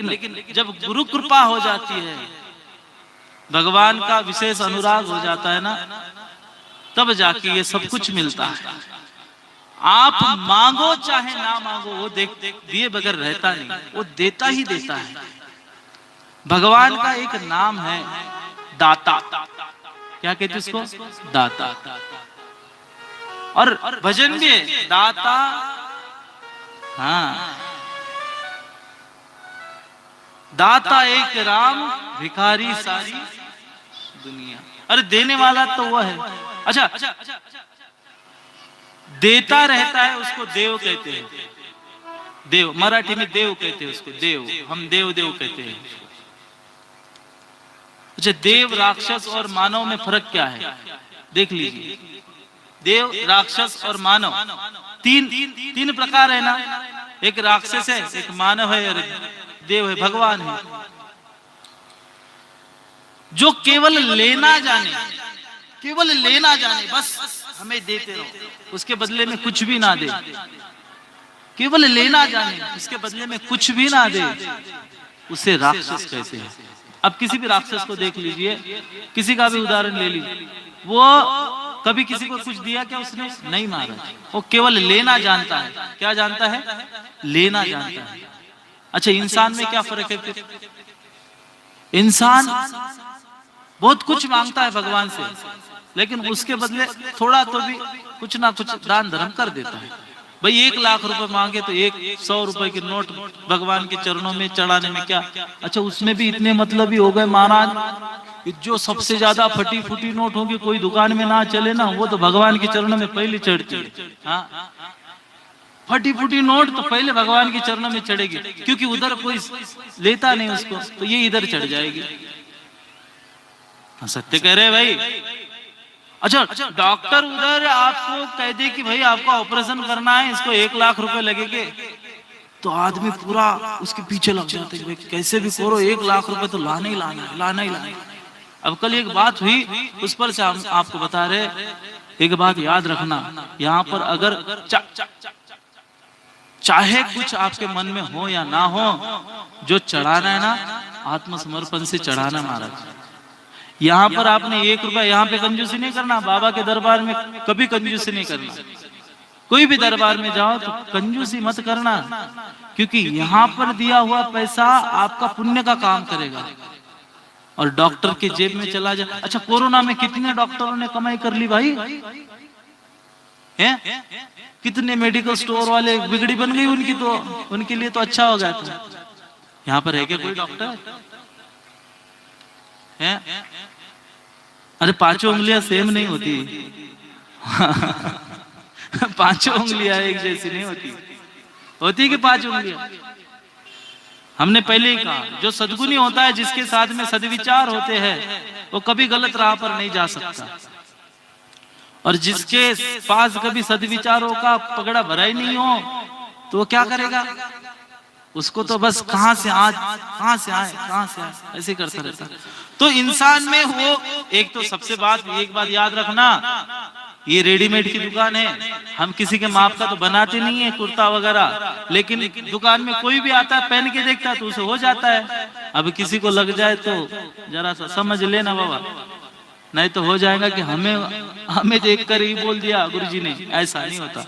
लेकिन जब गुरु कृपा हो जाती है, भगवान का विशेष अनुराग हो जाता है ना, तब जाके ये सब कुछ मिलता है। आप मांगो चाहे ना मांगो, वो दिए बगैर रहता नहीं, वो देता ही देता है। भगवान का एक नाम है दाता। क्या कहते उसको? दाता। और भजन भी है दाता। हाँ, दाता एक राम, भिखारी सारी दुनिया। अरे देने वाला तो वो है। अच्छा, देता रहता है उसको देव कहते हैं। देव, मराठी में देव कहते हैं उसको, देव। हम देव देव कहते हैं। अच्छा, देव, राक्षस और मानव में फर्क क्या है देख लीजिए। देव, राक्षस और मानव तीन प्रकार है ना। एक राक्षस है, एक मानव है और देव है, भगवान है। जो केवल लेना जाने, केवल लेना जाने, बस हमें देते रहो, उसके बदले में कुछ भी ना दे। केवल लेना जाने, उसके बदले में कुछ भी ना दे, उसे राक्षस कहते हैं। अब किसी भी राक्षस को देख लीजिए, किसी का भी उदाहरण ले लीजिए, वो कभी किसी को कुछ दिया क्या? उसने नहीं मारा। वो केवल लेना जानता है। क्या जानता है? लेना जानता है। अच्छा, इंसान में क्या फर्क है फिर? इंसान बहुत कुछ मांगता है भगवान से, लेकिन उसके बदले थोड़ा तो भी कुछ ना कुछ दान धर्म कर देता है। भाई 1 लाख रुपए मांगे तो 100 रुपए के नोट भगवान के चरणों में चढ़ाने में क्या? अच्छा, उसमें भी इतने मतलब ही हो गए महाराज, जो सबसे ज्यादा फटी फूटी नोट होगी, कोई दुकान में ना चले ना, वो तो भगवान के चरणों में पहले चढ़ती है। हाँ, फटी फूटी नोट तो पहले भगवान के चरणों में चढ़ेगी, क्योंकि उधर कोई लेता नहीं उसको, तो ये इधर चढ़ जाएगी। सत्य कह रहे भाई। अच्छा, डॉक्टर उधर आपको कह दे कि भाई आपका ऑपरेशन करना है, इसको 1 लाख रुपए लगेंगे, तो आदमी पूरा उसके पीछे लग जाते हैं, कैसे भी करो 1 लाख रुपए तो लाना ही लाना है, लाना ही लाना है। अब कल एक बात हुई, उस पर से हम आपको बता रहे, एक बात याद रखना, यहाँ पर अगर चाहे कुछ आपके मन में हो या ना हो, जो चढ़ाना है ना, आत्मसमर्पण से चढ़ाना महाराज। यहाँ पर आपने 1 रुपया, यहाँ पे कंजूसी नहीं करना। बाबा के दरबार में कभी कंजूसी नहीं करना। कोई भी दरबार में जाओ तो कंजूसी मत करना, क्योंकि यहाँ पर दिया हुआ पैसा आपका पुण्य का काम करेगा और डॉक्टर के जेब में चला जाए। अच्छा, कोरोना में कितने डॉक्टरों ने कमाई कर ली भाई, हैं? कितने मेडिकल स्टोर वाले बिगड़ी बन गई उनकी, तो उनके लिए तो अच्छा हो गया। तो यहाँ पर है क्या कोई डॉक्टर? है? अरे 5 उंगलियां सेम नहीं होती। 5 उंगलियां एक जैसी नहीं होती। होती कि 5 उंगलियां? हमने पहले ही कहा, जो सद्गुणी होता है, जिसके साथ में सद्विचार होते हैं, वो कभी गलत राह पर नहीं जा सकता। और जिसके पास कभी सद्विचारों का पगड़ा भरा ही नहीं हो, तो वो क्या करेगा? उसको तो बस कहां से आए ऐसे करता रहता। तो इंसान में वो एक तो सबसे एक बात याद रखना, ये रेडीमेड की दुकान है, हम किसी के माप का तो बनाते नहीं है कुर्ता वगैरह, लेकिन दुकान में कोई भी आता है, पहन के देखता है तो उसे हो जाता है। अब किसी को लग जाए तो जरा सा समझ लेना बाबा, नहीं तो हो जाएगा कि हमें देखकर ही बोल दिया गुरुजी ने। ऐसा नहीं होता।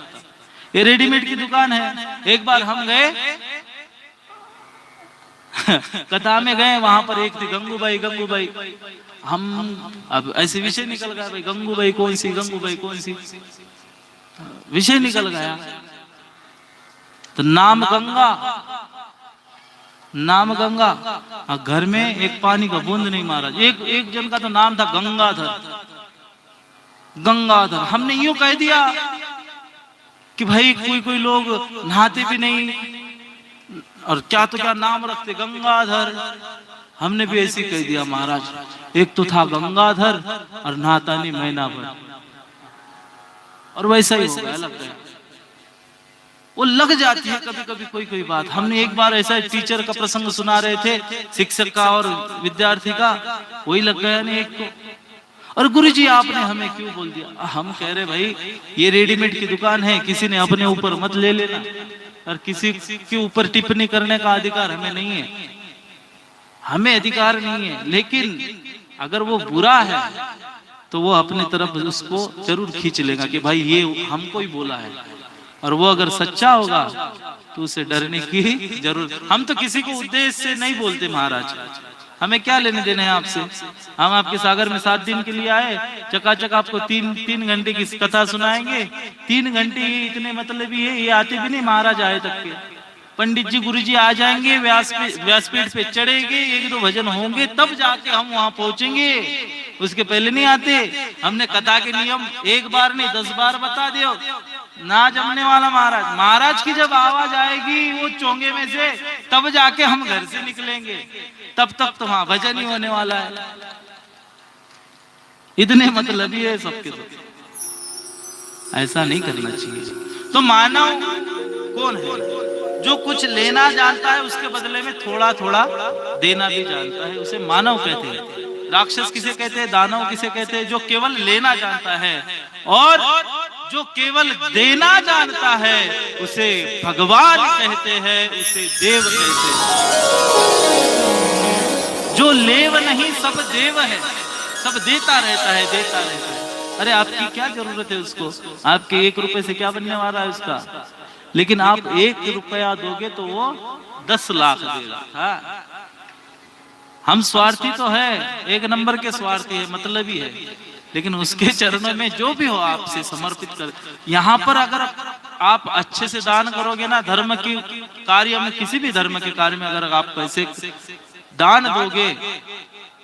ये रेडीमेड की दुकान है। एक बार हम गए कथा में गए, वहां पर एक थी गंगूबाई। हम अब ऐसे विषय निकल गया, भाई गंगूबाई कौन सी, गंगूबाई कौन सी, विषय निकल गया। तो नाम गंगा, घर में एक पानी का बूंद नहीं मारा। एक जन का तो नाम था गंगाधर। हमने यूं कह दिया कि भाई कोई लोग नहाते भी नहीं, और क्या तो क्या नाम रखते, गंगाधर। हमने भी ऐसे कह दिया महाराज। एक तो था गंगाधर और नहाता नहीं महीना भर, और वैसा ही हो गया, लग गया। वो लग जाती है कभी कभी कोई बात। हमने एक बार ऐसा टीचर का प्रसंग सुना रहे थे, शिक्षक का और विद्यार्थी का, वही लग गया नहीं एक को। और गुरुजी आपने हमें क्यों बोल दिया? हम कह रहे भाई ये रेडीमेड की दुकान है, किसी ने अपने ऊपर मत ले लेना, और किसी के ऊपर टिप्पणी करने का अधिकार हमें नहीं है। हमें अधिकार नहीं है। लेकिन अगर वो बुरा है तो वो अपनी तरफ उसको जरूर खींच लेगा कि भाई ये हमको ही बोला है, और वो अगर सच्चा होगा तो उसे डरने की जरूरत। हम तो किसी को उद्देश्य से नहीं बोलते महाराज, हमें क्या लेने देने हैं आपसे। हम आपके सागर में 7 दिन के लिए आए, चकाचक आपको 3 घंटे की कथा सुनाएंगे। 3 घंटे इतने मतलब ही है, ये आते भी नहीं महाराज आए तक के। पंडित जी गुरु जी आ जाएंगे, व्यासपीठ पे चढ़ेंगे, 1-2 भजन होंगे, तब जाके हम वहां पहुंचेंगे, उसके पहले नहीं आते। हमने कथा के नियम 1 बार नहीं 10 बार बता दियो, ना जमने वाला महाराज। महाराज की जब आवाज आएगी वो चोंगे में से, तब जाके हम घर से निकलेंगे, तब तक तो वहां भजन ही होने वाला है। इतने मतलब ही है सबके सब। ऐसा नहीं करना चाहिए। तो मानव कौन है? जो कुछ लेना जानता है, उसके बदले में थोड़ा थोड़ा देना भी जानता है, उसे मानव कहते हैं। राक्षस किसे कहते हैं, दानव किसे कहते हैं? जो केवल लेना जानता है। और जो केवल देना जानता है उसे भगवान कहते हैं, उसे देव कहते हैं। जो लेव नहीं सब देव है, सब देता रहता है, देता रहता है। अरे आपकी क्या जरूरत है उसको? आपके 1 रुपए से क्या बनने वाला है उसका? लेकिन आप 1 रुपया दोगे तो वो 10 लाख देगा। हाँ, हम स्वार्थी तो है, 1 नंबर के स्वार्थी है, मतलब ही है। लेकिन उसके चरणों में जो भी हो आपसे समर्पित कर। यहाँ पर अगर आप अच्छे से दान करोगे ना, धर्म के कार्य में, किसी भी धर्म के कार्य में अगर आप पैसे दान दोगे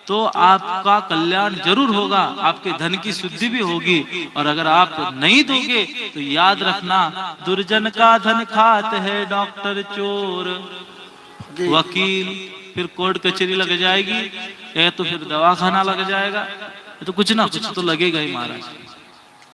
तो आपका कल्याण जरूर होगा, आपके धन की शुद्धि भी होगी। और अगर आप नहीं दोगे तो याद रखना, दुर्जन का धन खाते हैं डॉक्टर चोर वकील, फिर कोर्ट कचहरी लग जाएगी, या तो फिर दवाखाना लग जाएगा, तो कुछ ना कुछ तो लगेगा ही महाराज।